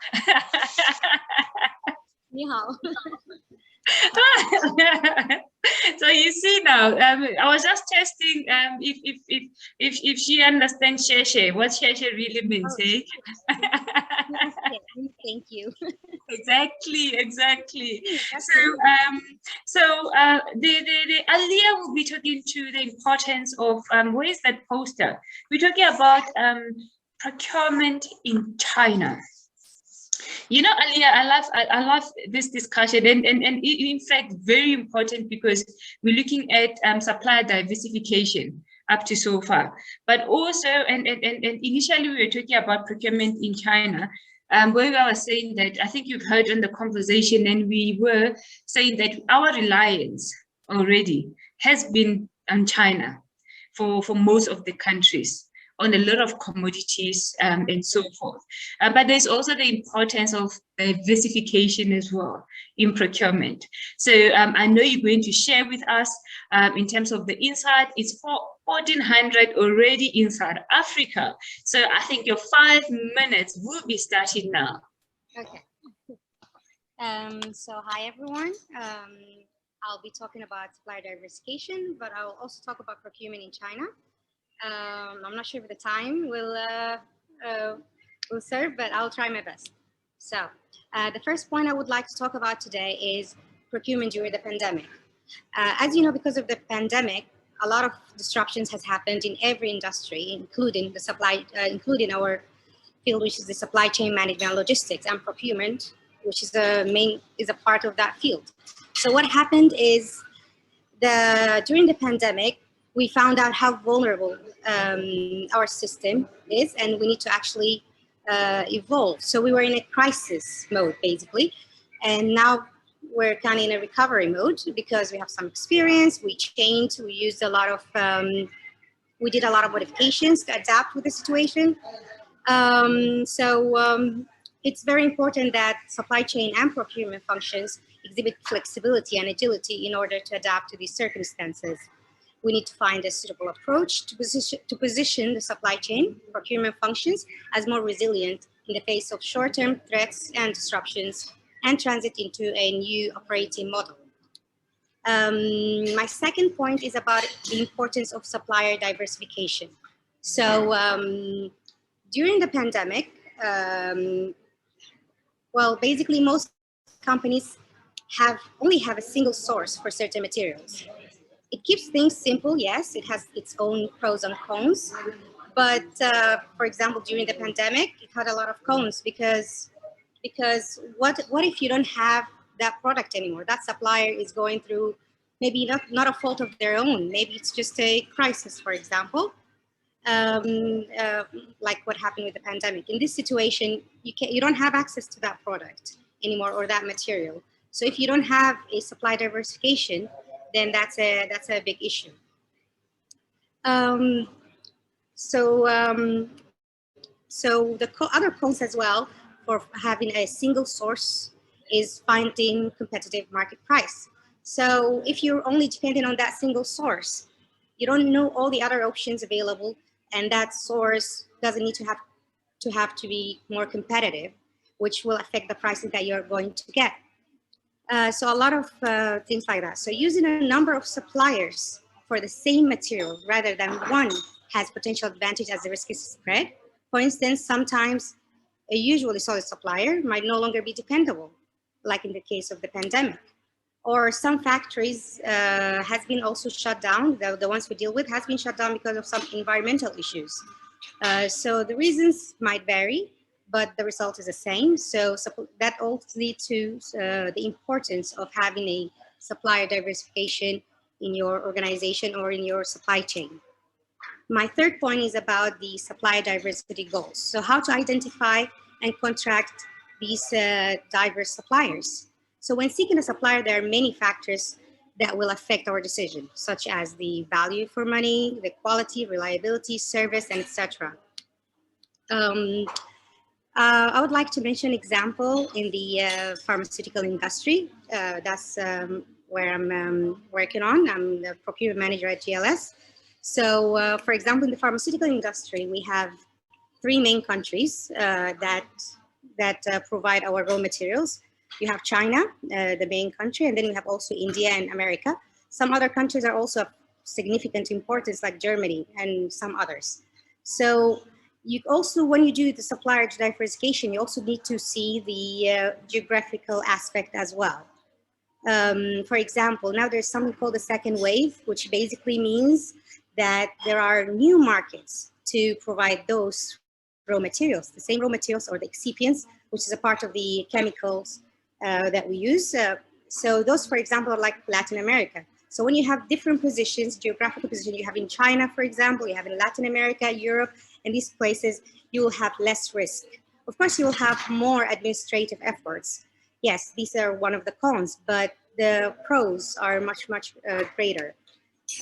你好。So you see now, I was just testing if she understands Sheshe, what Sheshe really means, eh? Thank you. Exactly. So the Alia will be talking to the importance of where is that poster? We're talking about procurement in China. You know, Alia, I love this discussion, and in fact, very important, because we're looking at supplier diversification up to so far, but also, and initially we were talking about procurement in China, where I was saying that, I think you've heard in the conversation, and we were saying that our reliance already has been on China for most of the countries, on a lot of commodities and so forth. But there's also the importance of diversification as well in procurement. So I know you're going to share with us in terms of the insight. It's 1400 already inside Africa. So I think your 5 minutes will be starting now. Okay. So hi everyone. I'll be talking about supply diversification, but I'll also talk about procurement in China. I'm not sure if the time will serve, but I'll try my best. So the first point I would like to talk about today is procurement during the pandemic. As you know, because of the pandemic, a lot of disruptions has happened in every industry, including the supply, including our field, which is the supply chain management, logistics, and procurement, which is a part of that field. So what happened is during the pandemic, we found out how vulnerable our system is, and we need to actually evolve. So we were in a crisis mode, basically, and now we're kind of in a recovery mode because we have some experience. We changed, we used a lot of, we did a lot of modifications to adapt with the situation. It's very important that supply chain and procurement functions exhibit flexibility and agility in order to adapt to these circumstances. we need to find a suitable approach to position the supply chain procurement functions as more resilient in the face of short-term threats and disruptions, and transit into a new operating model. My second point is about the importance of supplier diversification. So during the pandemic, well, basically most companies only have a single source for certain materials. It keeps things simple, yes, it has its own pros and cons, but for example, during the pandemic, it had a lot of cons because what if you don't have that product anymore? That supplier is going through maybe not a fault of their own, maybe it's just a crisis, for example, like what happened with the pandemic. In this situation, you don't have access to that product anymore or that material. So if you don't have a supply diversification, then that's a big issue. So the other cons as well for having a single source is finding competitive market price. So if you're only dependent on that single source, you don't know all the other options available, and that source doesn't need to have to be more competitive, which will affect the prices that you're going to get. So a lot of things like that. So using a number of suppliers for the same material rather than one has potential advantage as the risk is spread. For instance, sometimes a usually solid supplier might no longer be dependable, like in the case of the pandemic. Or some factories has been also shut down. The ones we deal with has been shut down because of some environmental issues. So the reasons might vary, but the result is the same. So that also leads to the importance of having a supplier diversification in your organization or in your supply chain. My third point is about the supply diversity goals. So how to identify and contract these diverse suppliers. So when seeking a supplier, there are many factors that will affect our decision, such as the value for money, the quality, reliability, service, and etc. I would like to mention an example in the pharmaceutical industry. That's where I'm working on. I'm the procurement manager at GLS. So, for example, in the pharmaceutical industry, we have 3 main countries that provide our raw materials. You have China, the main country, and then you have also India and America. Some other countries are also of significant importance, like Germany and some others. So you also, when you do the supplier diversification, you also need to see the geographical aspect as well. For example, now there's something called the second wave, which basically means that there are new markets to provide those raw materials, the same raw materials or the excipients, which is a part of the chemicals that we use. So those, for example, are like Latin America. So when you have different positions, geographical positions, you have in China, for example, you have in Latin America, Europe, and these places, you will have less risk. Of course, you will have more administrative efforts. Yes, these are one of the cons, but the pros are much, much greater.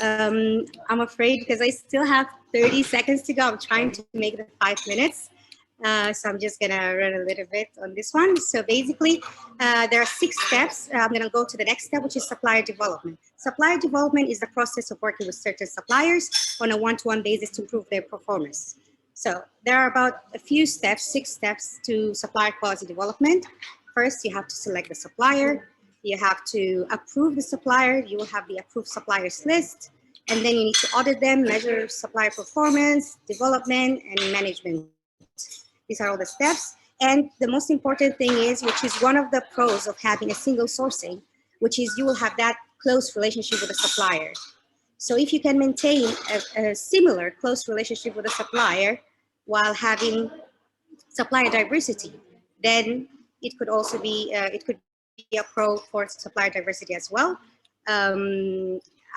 I'm afraid because I still have 30 seconds to go. I'm trying to make the 5 minutes. So I'm just gonna run a little bit on this one. So basically, there are 6 steps. I'm gonna go to the next step, which is supplier development. Supplier development is the process of working with certain suppliers on a one-to-one basis to improve their performance. So there are about a few steps, 6 steps to supplier quality development. First, you have to select the supplier. You have to approve the supplier. You will have the approved suppliers list. And then you need to audit them, measure supplier performance, development, and management. These are all the steps. And the most important thing is, which is one of the pros of having a single sourcing, which is you will have that close relationship with the supplier. So if you can maintain a similar close relationship with a supplier while having supplier diversity, then it could also be, it could be a pro for supplier diversity as well.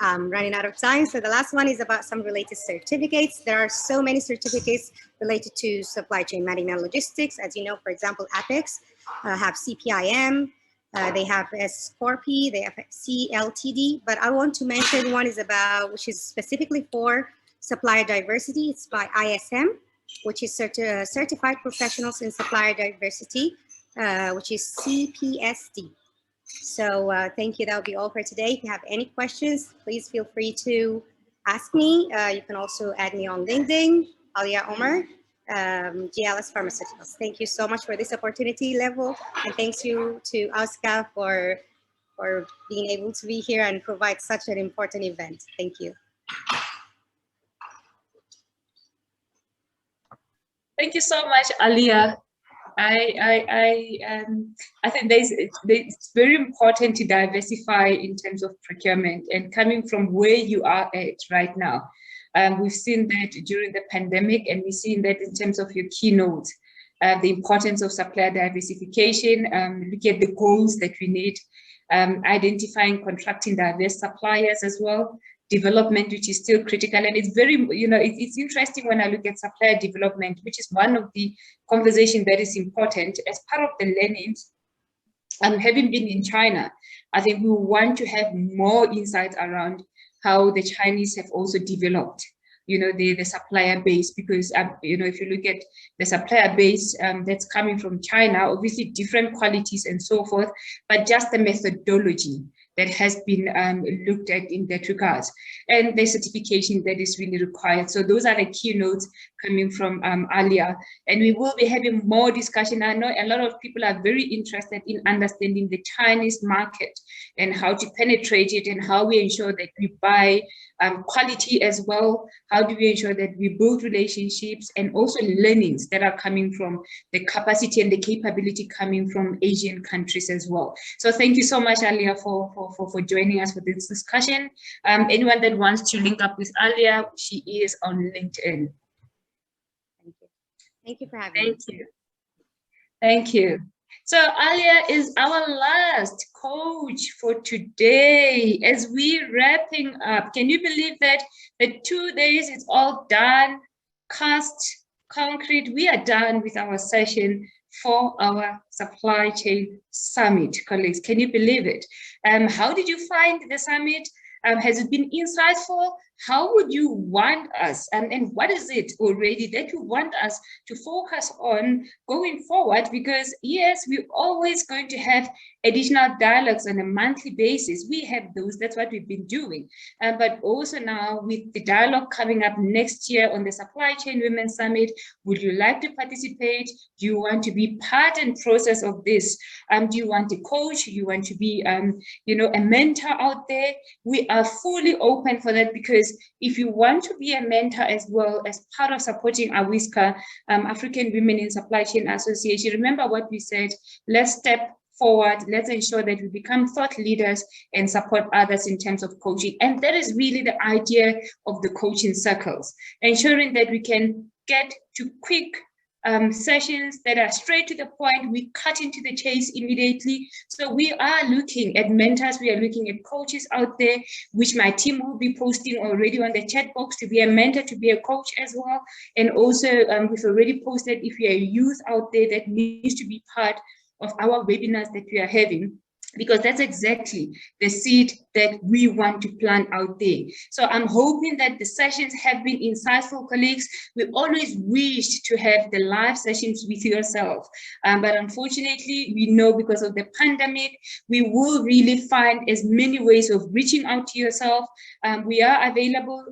I'm running out of time. So the last one is about some related certificates. There are so many certificates related to supply chain management and logistics. As you know, for example, Apex have CPIM, they have SCORP, they have CLTD, but I want to mention one is about, which is specifically for supplier diversity. It's by ISM, which is Certified Professionals in Supplier Diversity, which is CPSD. So thank you. That will be all for today. If you have any questions, please feel free to ask me. You can also add me on LinkedIn, Alia Omar, GLS Pharmaceuticals. Thank you so much for this opportunity, Level, and thanks you to ASCA for being able to be here and provide such an important event. Thank you. Thank you so much, Alia. I think it's very important to diversify in terms of procurement, and coming from where you are at right now. We've seen that during the pandemic, and we've seen that in terms of your keynotes, the importance of supplier diversification, look at the goals that we need, identifying, contracting diverse suppliers as well, development, which is still critical. And it's very, it's interesting when I look at supplier development, which is one of the conversations that is important as part of the learnings. Having been in China, I think we want to have more insights around how the Chinese have also developed, the supplier base, because, if you look at the supplier base that's coming from China, obviously different qualities and so forth, but just the methodology that has been looked at in that regards, and the certification that is really required. So those are the keynotes coming from Alia, and we will be having more discussion. I know a lot of people are very interested in understanding the Chinese market and how to penetrate it, and how we ensure that we buy quality as well. How do we ensure that we build relationships, and also learnings that are coming from the capacity and the capability coming from Asian countries as well. So thank you so much, Alia, for joining us for this discussion. Anyone that wants to link up with Alia, she is on LinkedIn. Thank you. Thank you for having me. Thank you. Thank you. So Alia is our last coach for today. As we're wrapping up, can you believe that the 2 days it's all done, cast, concrete? We are done with our session for our supply chain summit, colleagues. Can you believe it? How did you find the summit? Has it been insightful? How would you want us, and what is it already that you want us to focus on going forward? Because yes, we're always going to have additional dialogues on a monthly basis. We have those, that's what we've been doing. But also now with the dialogue coming up next year on the Supply Chain Women Summit, would you like to participate? Do you want to be part and process of this? Do you want to coach? Do you want to be, a mentor out there? We are fully open for that, because if you want to be a mentor as well as part of supporting AWISCA, African Women in Supply Chain Association, remember what we said, let's step forward, let's ensure that we become thought leaders and support others in terms of coaching. And that is really the idea of the coaching circles, ensuring that we can get to quick sessions that are straight to the point. We cut into the chase immediately. So we are looking at mentors, we are looking at coaches out there, which my team will be posting already on the chat box, to be a mentor, to be a coach as well. And also we've already posted, if you're a youth out there that needs to be part of our webinars that we are having, because that's exactly the seed that we want to plant out there. So I'm hoping that the sessions have been insightful, colleagues. We always wished to have the live sessions with yourself, but unfortunately, we know because of the pandemic, we will really find as many ways of reaching out to yourself. We are available,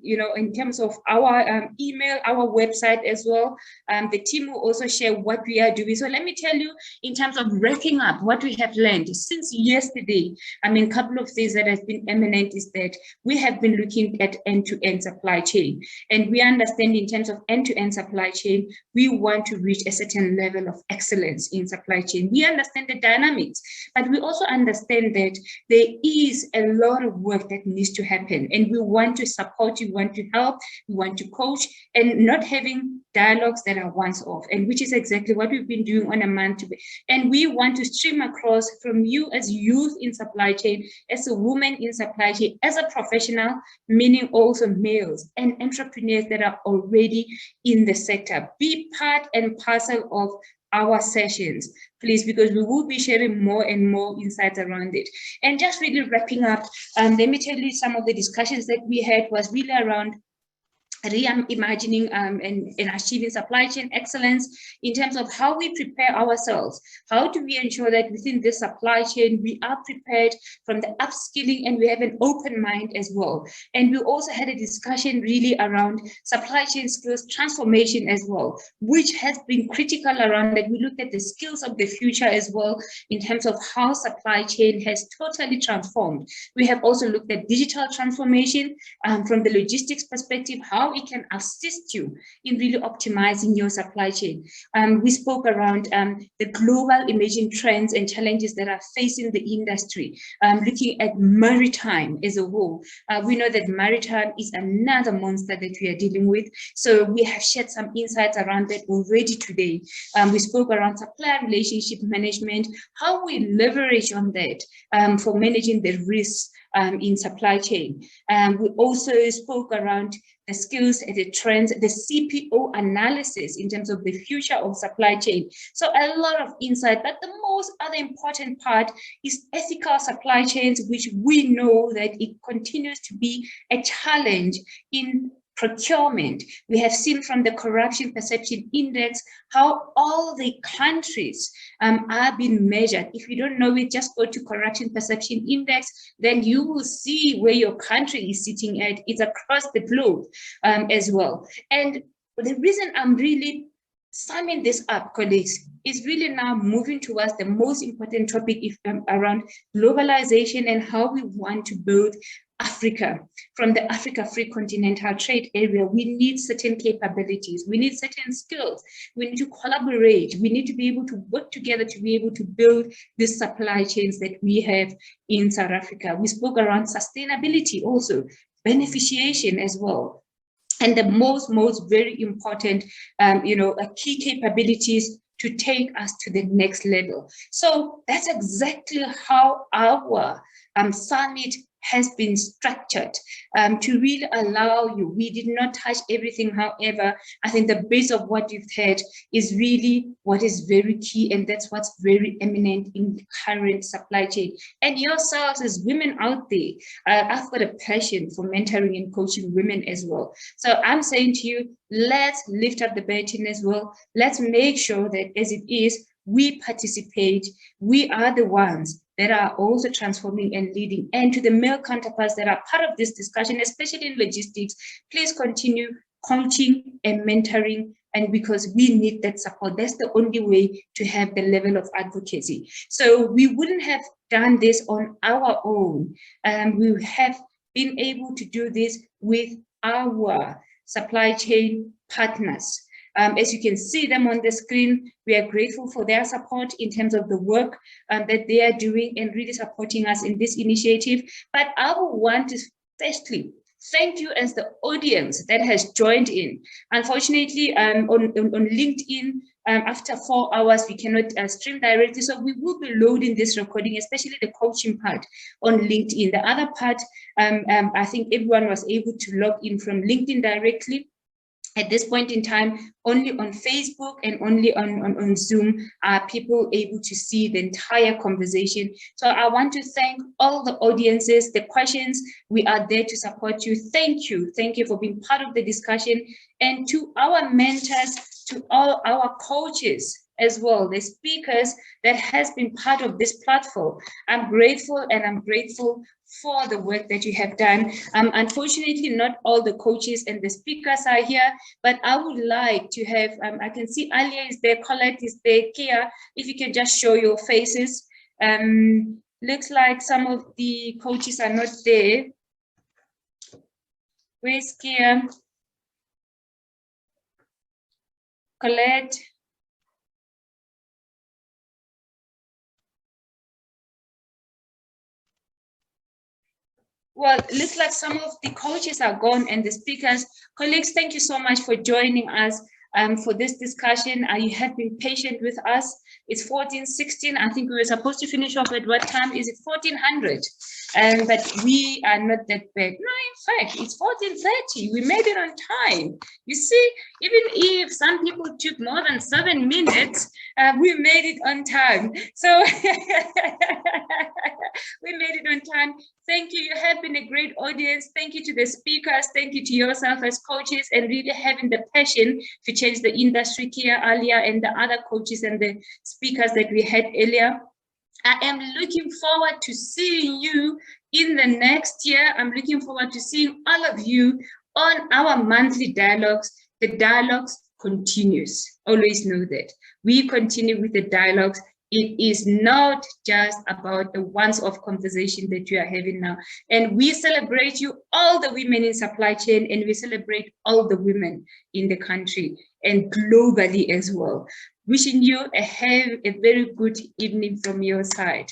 in terms of our email, our website as well. The team will also share what we are doing. So let me tell you, in terms of wrapping up what we have learned since yesterday, a couple of things that has been eminent is that we have been looking at end-to-end supply chain, and we understand in terms of end-to-end supply chain, we want to reach a certain level of excellence in supply chain. We understand the dynamics, but we also understand that there is a lot of work that needs to happen, and we want to support, we want to help, we want to coach, and not having dialogues that are once off, and which is exactly what we've been doing on a month-to-month. And we want to stream across from you as youth in supply chain, as a woman in supply chain, as a professional, meaning also males and entrepreneurs that are already in the sector. Be part and parcel of our sessions, please, because we will be sharing more and more insights around it. And just really wrapping up, let me tell you some of the discussions that we had was really around reimagining and achieving supply chain excellence in terms of how we prepare ourselves. How do we ensure that within this supply chain, we are prepared from the upskilling and we have an open mind as well. And we also had a discussion really around supply chain skills transformation as well, which has been critical around that. We looked at the skills of the future as well in terms of how supply chain has totally transformed. We have also looked at digital transformation from the logistics perspective, how it can assist you in really optimizing your supply chain. We spoke around the global emerging trends and challenges that are facing the industry, looking at maritime as a whole. We know that maritime is another monster that we are dealing with. So we have shared some insights around that already today. We spoke around supplier relationship management, how we leverage on that for managing the risks in supply chain. We also spoke around the skills and the trends, the CPO analysis in terms of the future of supply chain. So a lot of insight, but the most other important part is ethical supply chains, which we know that it continues to be a challenge in procurement. We have seen from the Corruption Perception Index how all the countries are being measured. If you don't know it, just go to Corruption Perception Index, then you will see where your country is sitting at. It's across the globe as well. And the reason I'm really summing this up, colleagues, is really now moving towards the most important topic around globalization and how we want to build Africa. From the Africa Free Continental Trade Area, we need certain capabilities, we need certain skills, we need to collaborate, we need to be able to work together to be able to build the supply chains that we have in South Africa. We spoke around sustainability also, beneficiation as well. And the most very important, key capabilities to take us to the next level. So that's exactly how our summit has been structured to really allow you. We did not touch everything. However, I think the base of what you've heard is really what is very key, and that's what's very eminent in the current supply chain. And yourselves as women out there, I've got a passion for mentoring and coaching women as well. So I'm saying to you, let's lift up the baton as well. Let's make sure that as it is, we participate. We are the ones that are also transforming and leading. And to the male counterparts that are part of this discussion, especially in logistics, please continue coaching and mentoring, and because we need that support. That's the only way to have the level of advocacy. So we wouldn't have done this on our own. We have been able to do this with our supply chain partners. As you can see them on the screen, we are grateful for their support in terms of the work that they are doing and really supporting us in this initiative. But I want to firstly thank you as the audience that has joined in. Unfortunately, on LinkedIn, after 4 hours, we cannot stream directly. So we will be loading this recording, especially the coaching part on LinkedIn. The other part, I think everyone was able to log in from LinkedIn directly. At this point in time, only on Facebook and only on Zoom are people able to see the entire conversation. So I want to thank all the audiences, the questions. We are there to support you. Thank you. Thank you for being part of the discussion. And to our mentors, to all our coaches as well, the speakers that has been part of this platform. I'm grateful, and I'm grateful for the work that you have done. Unfortunately, not all the coaches and the speakers are here, but I would like to have, I can see Alia is there, Colette is there, Kia, if you can just show your faces. Looks like some of the coaches are not there. Where's Kia? Colette? Well, it looks like some of the coaches are gone and the speakers. Colleagues, thank you so much for joining us for this discussion. You have been patient with us. It's 14:16. I think we were supposed to finish off at what time? Is it 1400? But we are not that bad. No, in fact, it's 14:30. We made it on time. You see, even if some people took more than 7 minutes, We made it on time. So we made it on time. Thank you. You have been a great audience. Thank you to the speakers. Thank you to yourself as coaches and really having the passion to change the industry here earlier and the other coaches and the speakers that we had earlier. I am looking forward to seeing you in the next year. I'm looking forward to seeing all of you on our monthly dialogues. The dialogues continues. Always know that. We continue with the dialogues. It is not just about the once-off conversation that we are having now. And we celebrate you, all the women in supply chain, and we celebrate all the women in the country and globally as well. Wishing you a very good evening from your side.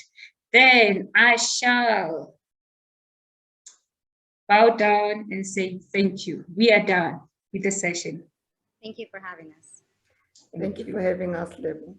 Then I shall bow down and say thank you. We are done with the session. Thank you for having us. Thank you for having us, Lebo.